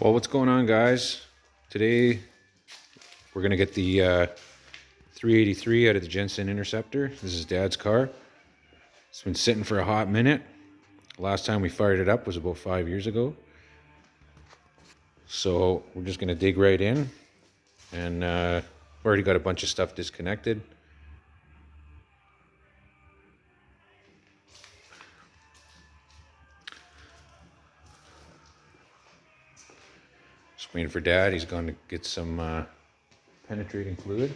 Well, what's going on, guys? Today we're gonna get the 383 out of the Jensen Interceptor. This is Dad's car. It's been sitting for a hot minute. Last time we fired it up was about 5 years ago. So we're just gonna dig right in, and we've already got a bunch of stuff disconnected. Just waiting for Dad. He's going to get some penetrating fluid.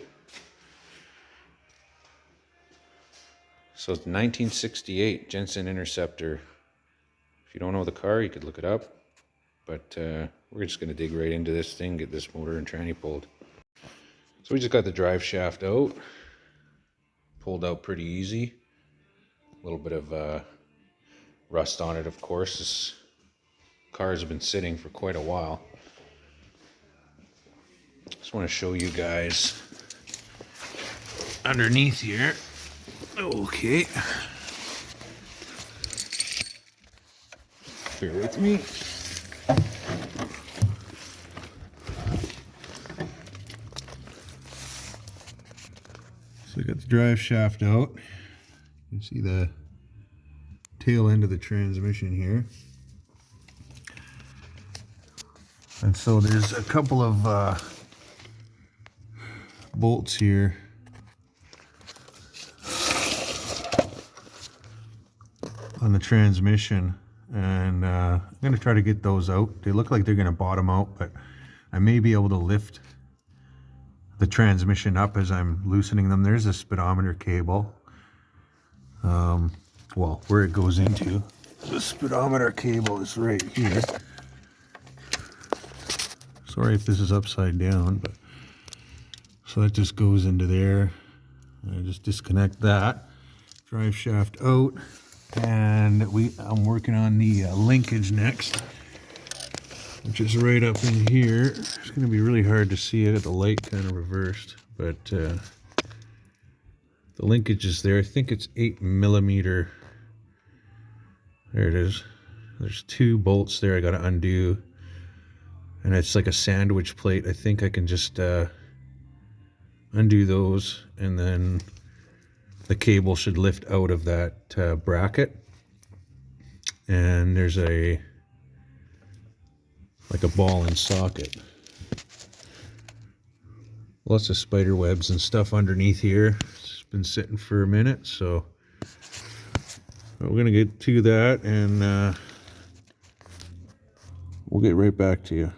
So it's 1968 Jensen Interceptor. If you don't know the car, you could look it up. But we're just going to dig right into this thing, get this motor and tranny pulled. So we just got the drive shaft out. Pulled out pretty easy. A little bit of rust on it, of course. This car has been sitting for quite a while. Just want to show you guys underneath here. Okay. Bear with me. So I got the drive shaft out. You can see the tail end of the transmission here. And so there's a couple of bolts here on the transmission, and I'm going to try to get those out. They look like they're going to bottom out, but I may be able to lift the transmission up as I'm loosening them. There's a speedometer cable, well, where it goes into. The speedometer cable is right here. Sorry if this is upside down, but so that just goes into there. I just disconnect that, drive shaft out, and I'm working on the linkage next, which is right up in here. It's going to be really hard to see. I got the light kind of reversed, but the linkage is there. I think it's 8mm. There it is. There's two bolts there I got to undo, and it's like a sandwich plate. I think I can just undo those, and then the cable should lift out of that bracket, and there's like a ball and socket. Lots of spider webs and stuff underneath here. It's been sitting for a minute, so we're gonna get to that, and we'll get right back to you.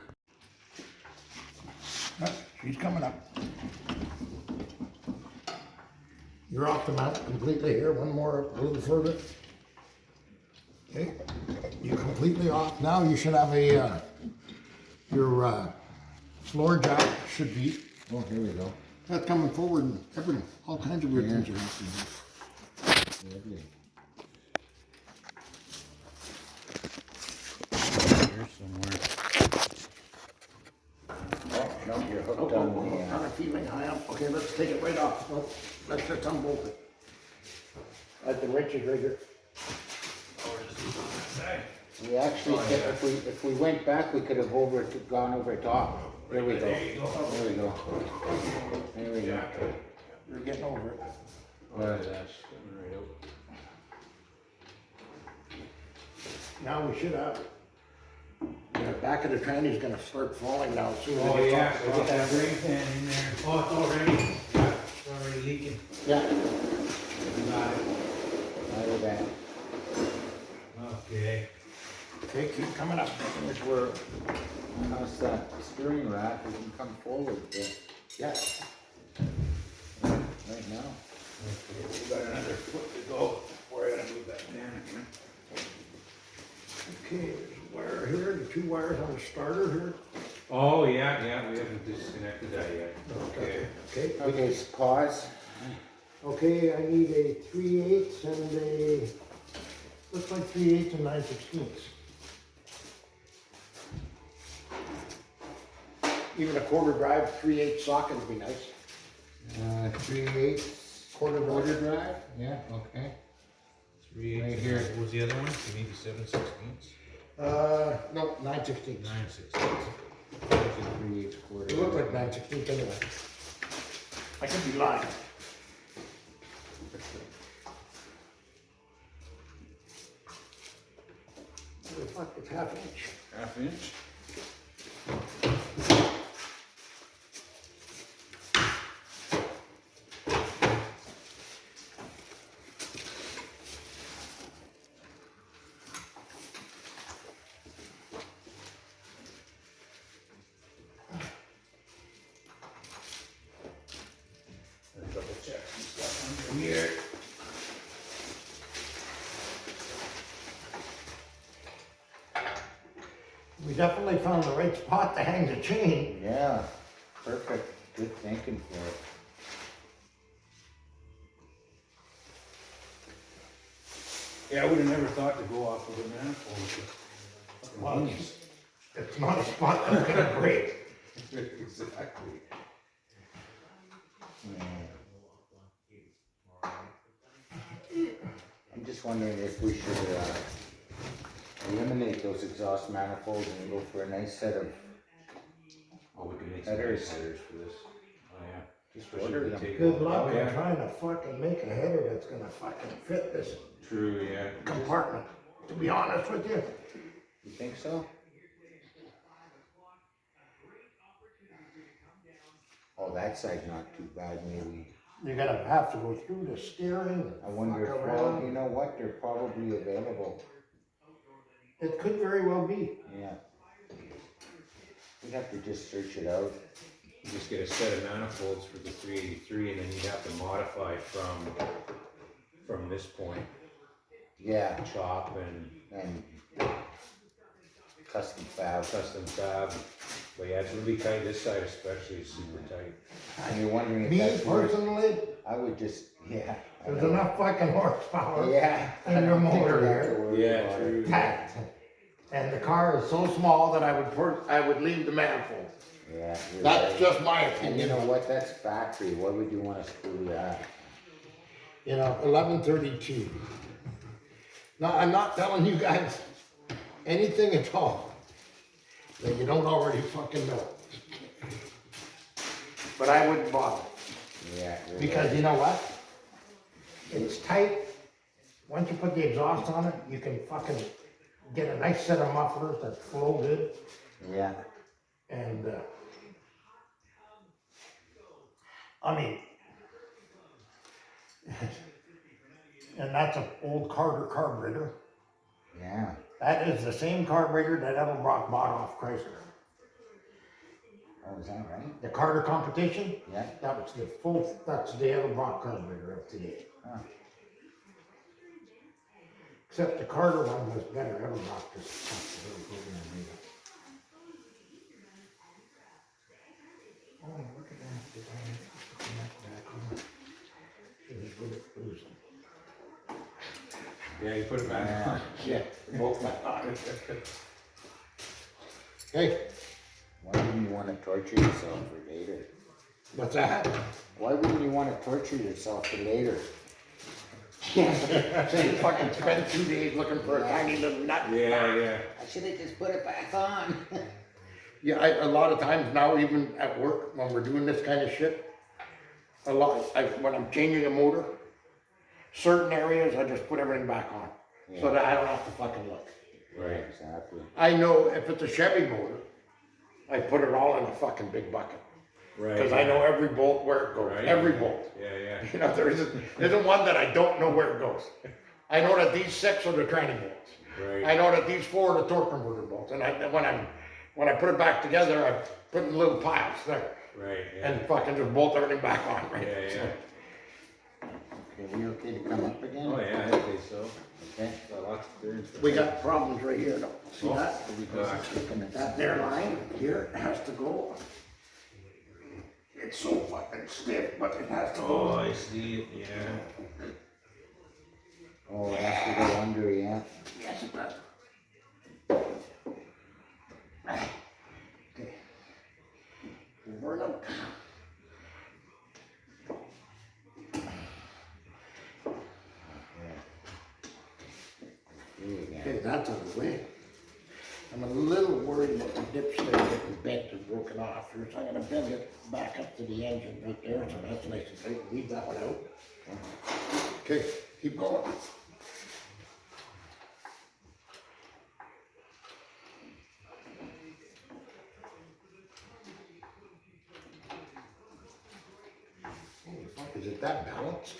She's coming up. You're off the mount completely here. One more up a little further. Okay, you're completely off. Now you should have a, your floor jack should be, oh, here we go. That's coming forward and everything, all kinds of weird things are happening. Here somewhere. No, you're hooked on the... I'm feeling high up. Okay, let's take it right off. Nope, let's just unbolt it. Let the wrench is right here. We actually, if we went back, we could have gone over top. There we go. There we go. There we go. You're getting over it. Now we should have. The back of the tranny is going to start falling now as soon as Oh it yeah, gets so get that brain pan in there. Oh, it's already leaking. Yeah. Got it. Out of that. Okay. Okay, keep coming up. Here's where, how's that steering rack? We can come forward a bit. Yeah. Right now. Okay, we got another foot to go before I gotta move that pan again. Okay, there's a wire here, the two wires on the starter here. Oh yeah, we haven't disconnected that yet. Okay. Okay. Okay, pause. Okay, I need a 3/8 and a, looks like 3/8 and 9/16. Even a quarter drive 3/8 socket would be nice. 3/8 Quarter drive. drive? Yeah, okay. 3/8 Right here. What was the other one? You need the 7/16. No, 9/16. 9/16. 3/8 quarter. It looked like 9/16 anyway. I could be lying. Holy fuck, it's half inch. Half inch. Double check some stuff under here. We definitely found the right spot to hang the chain. Yeah, perfect. Good thinking for it. Yeah, I would have never thought to go off of a manifold. Well, it's not a spot that's gonna break. Exactly. I'm just wondering if we should eliminate those exhaust manifolds and go for a nice set of Oh, we can make some headers. headers for this. Oh, yeah. Just Especially order if them. we take Good all- luck Oh, in yeah. trying to fucking make a header that's gonna fucking fit this True, yeah. compartment, to be honest with you. You think so? Oh, that side's not too bad, maybe. You're gonna have to go through the steering. I wonder if, fuck well, around. you know what, they're probably available. It could very well be. Yeah. We'd have to just search it out. You just get a set of manifolds for the 383 and then you'd have to modify from this point. Yeah, Chop and and custom fab. custom fab. But yeah, it's really tight. This side especially is super tight. And you're wondering if Me that's worth, personally, I would just, yeah. I there's know. enough fucking horsepower. Yeah. in your motor here. Yeah, true. Packed. And the car is so small that I would leave the manifold. Yeah. you're That's right. just my And you opinion. know what, that's factory, why would you wanna screw that? You know, 1132. Now, I'm not telling you guys anything at all that you don't already fucking know. But I wouldn't bother, Yeah. you're because right. you know what? It's tight. Once you put the exhaust on it, you can fucking get a nice set of mufflers that flow good, Yeah, and, I mean, and that's an old Carter carburetor. yeah, That is the same carburetor that Edelbrock bought off Chrysler. oh, is that right? The Carter competition, Yeah, that's the Edelbrock carburetor of today. huh. Except the Carter one was better, Edelbrock just fucked the whole program made it. Oh, look at that, the guy put that back on. He was good at losing. Yeah, you put it back on. Yeah. Both back on. Hey, Why wouldn't you wanna torture yourself for later? what's that? Why wouldn't you wanna torture yourself for later? So you fucking spend 2 days looking for a tiny little nut. Yeah, yeah. I should've just put it back on. Yeah, a lot of times now, even at work, when we're doing this kind of shit, when I'm changing a motor, certain areas, I just put everything back on, so that I don't have to fucking look. Right. Exactly. I know if it's a Chevy motor, I put it all in a fucking big bucket, Right. because I know every bolt where it goes, Right. every bolt. Yeah, yeah. You know, there isn't one that I don't know where it goes. I know that these 6 are the training bolts. Right. I know that these 4 are the torque converter bolts, and when I put it back together, I put it in little piles there, Right, yeah. and fucking just bolt everything back on, right? Yeah, yeah. Okay, we okay to come up again? Oh, yeah, I think so. Okay. Got lots of clearance. We got problems right here though. See that? What we got? Looking at That there line here has to go. It's so fucking stiff, but it has to Oh, go. I see it, yeah. Oh, it has to go under, yeah. Yes, it does. Okay. Over and out. Here again. Okay, that's out of the way. I'm a little worried about the dipstick getting bent and broken off here, so I'm gonna bend it back up to the engine right there, so that's nice and tight. Leave that one out. Okay, keep going. Holy fuck, is it that balanced?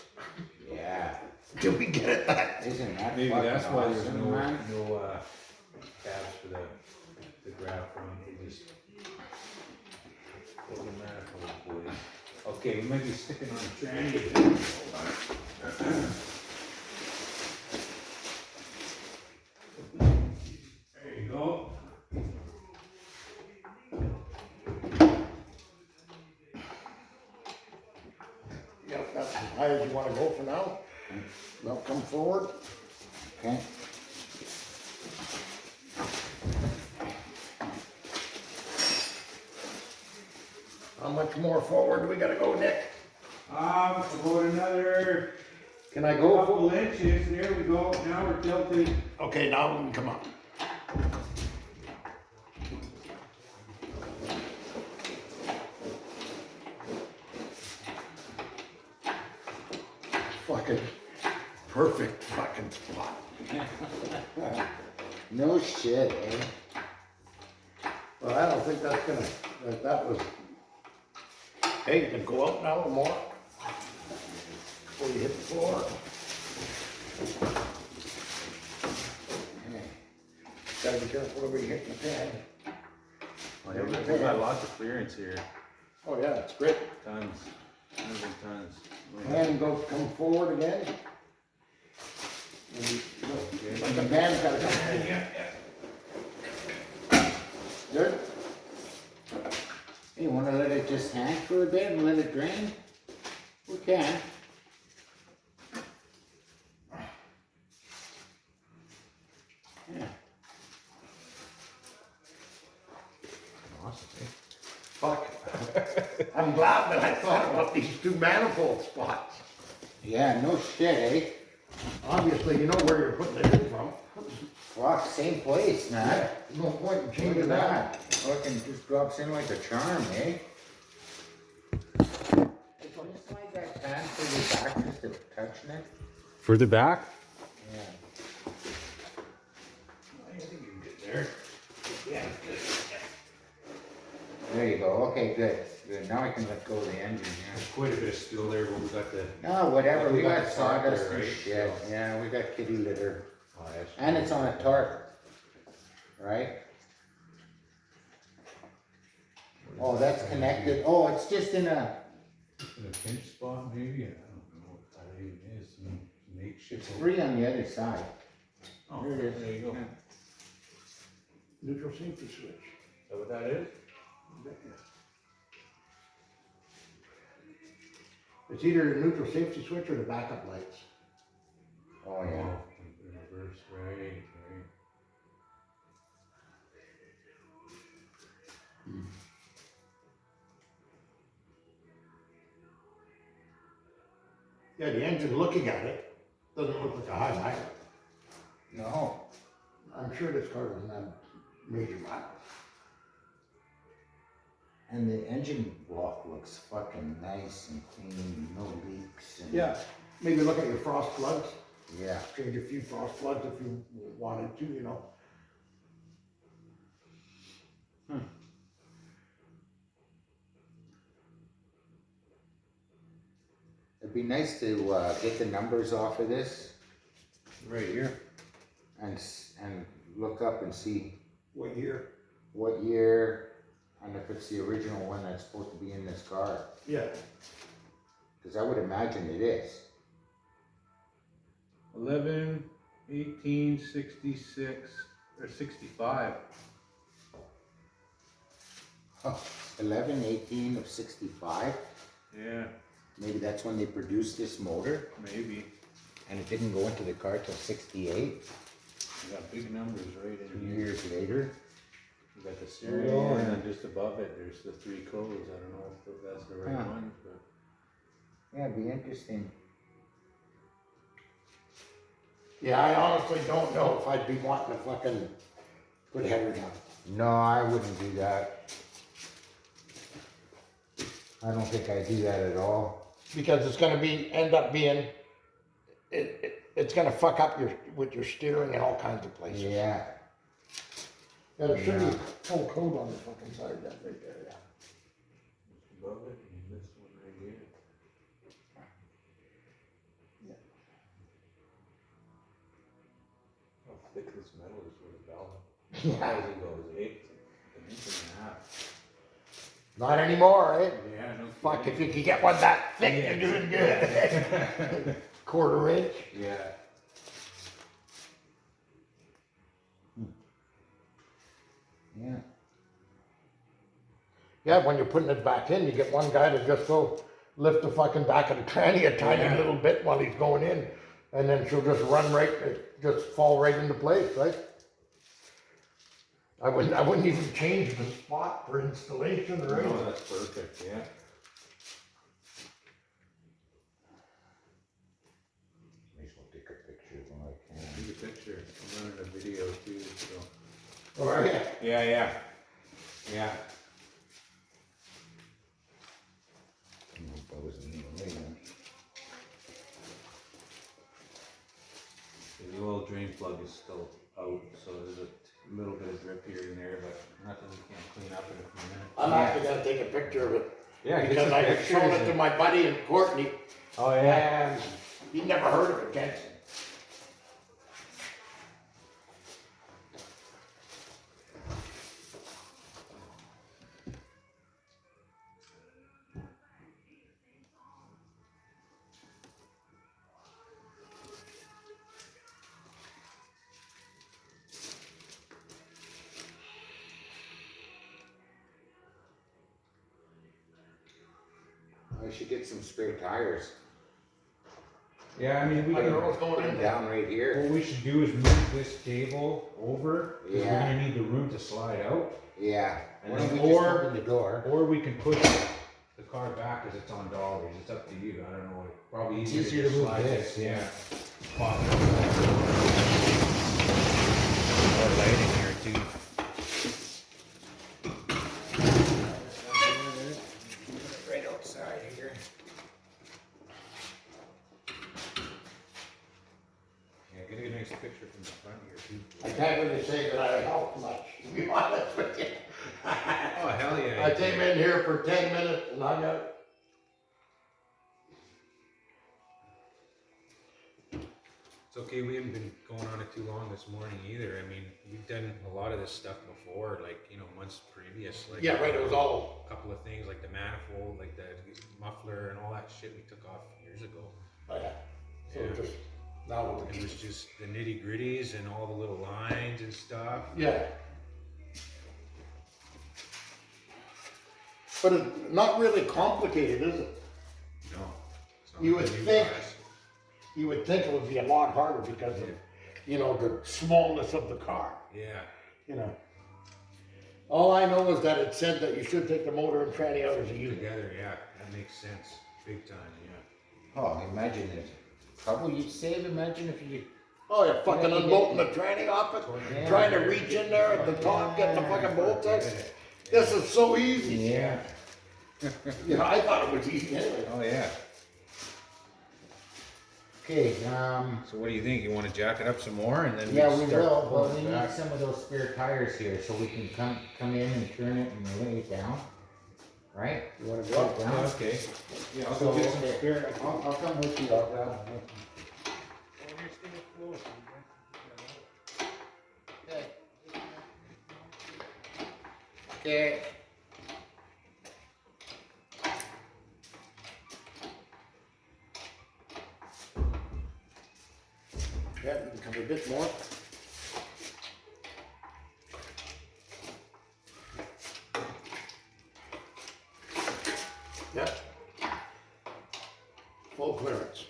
Yeah. Did we get it that? Isn't that Maybe fucking that's why there's awesome, no man? tabs for the grab from. They just put the manifold boys. Okay, we might be sticking on a tranny. Hold on. There you go. Yep, that's as high as you wanna go for now. Now come forward. Okay. How much more forward do we gotta go, Nick? About another Can I go? couple inches. There we go. Now we're tilted. Okay, now we can come up. Fucking perfect fucking spot. No shit, eh? Well, I don't think that's gonna, that was, hey, you can go up now or more. Before you hit the floor. Gotta be careful where you hit the pad. We've got lots of clearance here. Oh yeah, it's great. Tons. Tons and tons. Hand go, come forward again. And but the hand's gotta come forward. Good? Hey, you wanna let it just hang for a bit and let it drain? We can. Yeah. Awesome, Fuck. I'm glad that I thought about these two manifold spots. Yeah, no shit, eh? Obviously, you know where you're putting it in from. Fuck, same place, man. There's no point in Look changing at that. that. Fucking just drops in like a charm, eh? Can you slide that pan further back just a touch, Nick? Further back? Yeah. I think you can get there. Yeah, good. There you go. Okay, good. Good. Now I can let go of the engine, yeah. There's quite a bit of still there, but we got the. No, whatever. We We got got the tarp sawdust there, and right? shit. So- Yeah, we got kitty litter. Oh, that's And it's on a tarp. Right? Oh, that's connected. Oh, it's just in a in a pinch spot, maybe. I don't know what that even is. Some makeshift. three on the other side. Oh, There it is. there you go. Yeah. Neutral safety switch. Is that what that is? It's either the neutral safety switch or the backup lights. Oh, yeah. In reverse, right. Yeah, the engine looking at it doesn't look like a high miler. No. I'm sure this car doesn't have major miles. And the engine block looks fucking nice and clean, no leaks. And Yeah, maybe look at your frost plugs. Yeah. Change a few frost plugs if you wanted to, you know. It'd be nice to get the numbers off of this Right here. and look up and see What year? what year and if it's the original one that's supposed to be in this car. Yeah. Because I would imagine it is. 11/18/66 or 65. Oh, 11/18 of 65. Yeah, Maybe that's when they produced this motor maybe. and it didn't go into the car till 68, We got big numbers right 2 in here. years later. We got the serial and then just above it there's the 3 codes. I don't know if that's the right Huh. one, but Yeah, it'd be interesting. Yeah, I honestly don't know if I'd be wanting to fucking Put headers on. No, I wouldn't do that. I don't think I'd do that at all. Because it's gonna end up being, it's gonna fuck up with your steering in all kinds of places. Yeah. Yeah, there should be full code on the fucking side of that right there, yeah. Above it, and this one right here. How thick this metal is with a belt. Yeah. As it goes, an inch and a half. Not anymore, eh? Yeah, no Fuck, kidding. if you could get one that thick, you're doing good. Quarter inch. Yeah. Yeah. Yeah, when you're putting it back in, you get one guy to just go lift the fucking back of the tranny a tiny little bit while he's going in, and then she'll just run right, just fall right into place, right? I wouldn't even change the spot for installation or Oh, anything. that's perfect, yeah. May as well take a picture when I can. Take a picture. I'm running a video too, so. Oh, are you? Yeah, yeah. Yeah. I don't know if I was in the way then. The oil drain plug is still out, so there's a little bit of drip here and there, but nothing we can't clean up in a few minutes. I'm actually gonna take a picture of it. Yeah, get Because some I pictures showed it to and- my buddy in Courtney, Oh, and he never heard of it, Jensen. I should get some spare tires. Yeah, I mean, we I don't know can, what's going Put in them there. down right here. what we should do is move this table over, because we're Yeah. gonna need the room to slide out. Yeah. And Why don't then we just or- open the door? Or we can push the car back as it's on dollies, it's up to you, I don't know, probably It's easier easier to to move slide this, this, yeah. Pop More lighting here too. Right outside here. Yeah, get a nice picture from the front here too. I can't really say that I helped much, to be honest with you. Oh, hell yeah. I came in here for 10 minutes and I got, It's okay, we haven't been going on it too long this morning either. I mean, we've done a lot of this stuff before, like, you know, months previous. Like, yeah, right, it was all, a couple of things like the manifold, like the muffler and all that shit we took off years ago. oh, yeah. So Yeah. just, now, It was just the nitty gritties and all the little lines and stuff. yeah. But it's not really complicated, is it? No. it's not You like would the new think- cars. You would think it would be a lot harder because of, you know, the smallness of the car, Yeah. you know. All I know is that it said that you should take the motor and tranny out as a unit. Together, yeah, that makes sense. Big time, yeah. Oh, imagine the trouble you'd save. Imagine if you. Oh, you're fucking Yeah, you unbolting get- the tranny off it, Yeah. trying to reach in there at the top, get the fucking bolts out. This is so easy. Yeah. You know, I thought it was easy anyway. Oh, yeah. Okay. So what do you think? You want to jack it up some more and then Yeah, we start will, but pulling we it need back? some of those spare tires here so we can come in and turn it and lay it down. Right? You wanna Lay go? it down? Okay. Yeah, I'll So, go get some okay. spare. I'll come with you. I'll grab them. Okay. Yeah, you can come a bit more. Yep. Full clearance.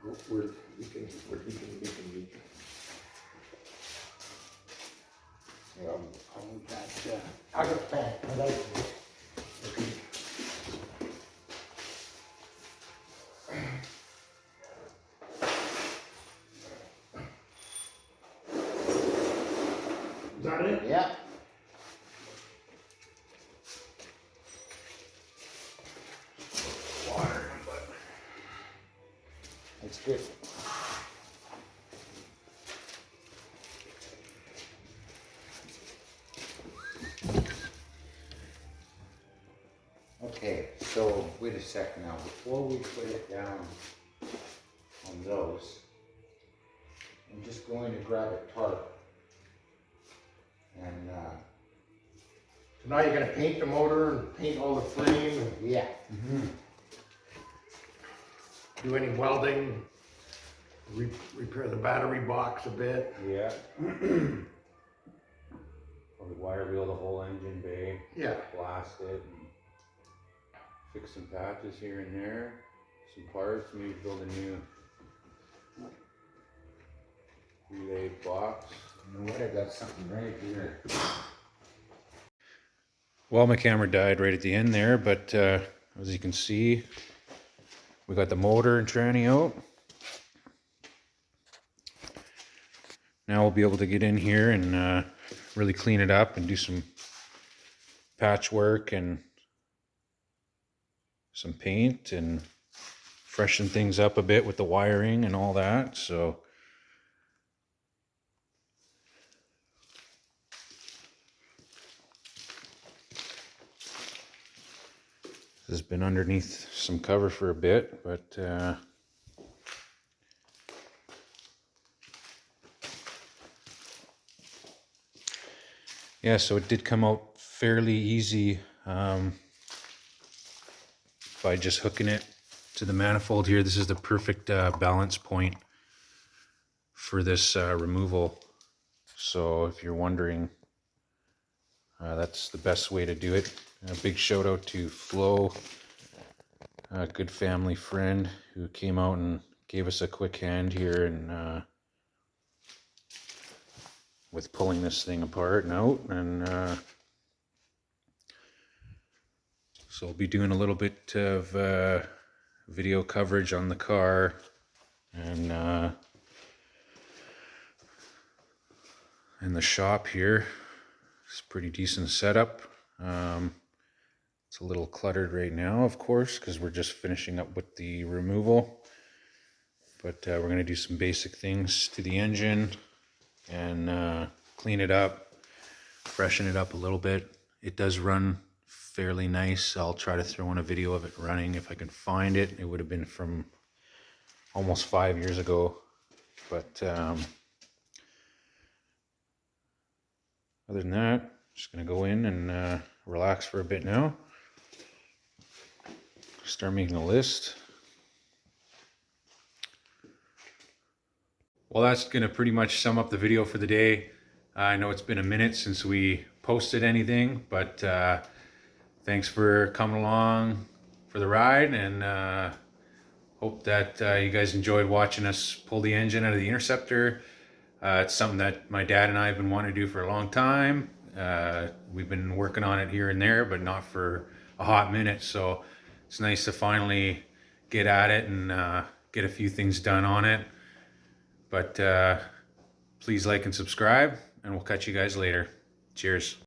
We can reach. I'll move that, I got a pen. I like it. Is that it? Yeah. Water, but That's good. Okay, so wait a second now. Before we put it down on those, I'm just going to grab a tarp. And so now you're gonna paint the motor and paint all the frame and yeah, do any welding, repair the battery box a bit. Yeah. Probably wire wheel the whole engine bay, Yeah. blast it, and fix some patches here and there, some parts, maybe build a new relay box. you know what? I got something right here. Well, my camera died right at the end there, but as you can see, we got the motor and tranny out. Now we'll be able to get in here and really clean it up and do some patchwork and some paint and freshen things up a bit with the wiring and all that. So this has been underneath some cover for a bit, but yeah, so it did come out fairly easy by just hooking it to the manifold here. This is the perfect balance point for this removal. So if you're wondering, that's the best way to do it. A big shout out to Flo, a good family friend who came out and gave us a quick hand here and with pulling this thing apart and out. And so I'll be doing a little bit of video coverage on the car and in the shop here. It's a pretty decent setup. It's a little cluttered right now, of course, because we're just finishing up with the removal. But we're going to do some basic things to the engine and clean it up, freshen it up a little bit. It does run fairly nice. I'll try to throw in a video of it running if I can find it. It would have been from almost 5 years ago. But other than that, just going to go in and relax for a bit now. Start making a list. Well, that's going to pretty much sum up the video for the day. I know it's been a minute since we posted anything, but thanks for coming along for the ride, and hope that you guys enjoyed watching us pull the engine out of the Interceptor. It's something that my dad and I have been wanting to do for a long time. We've been working on it here and there, but not for a hot minute, so it's nice to finally get at it and get a few things done on it. But please like and subscribe, and we'll catch you guys later. Cheers.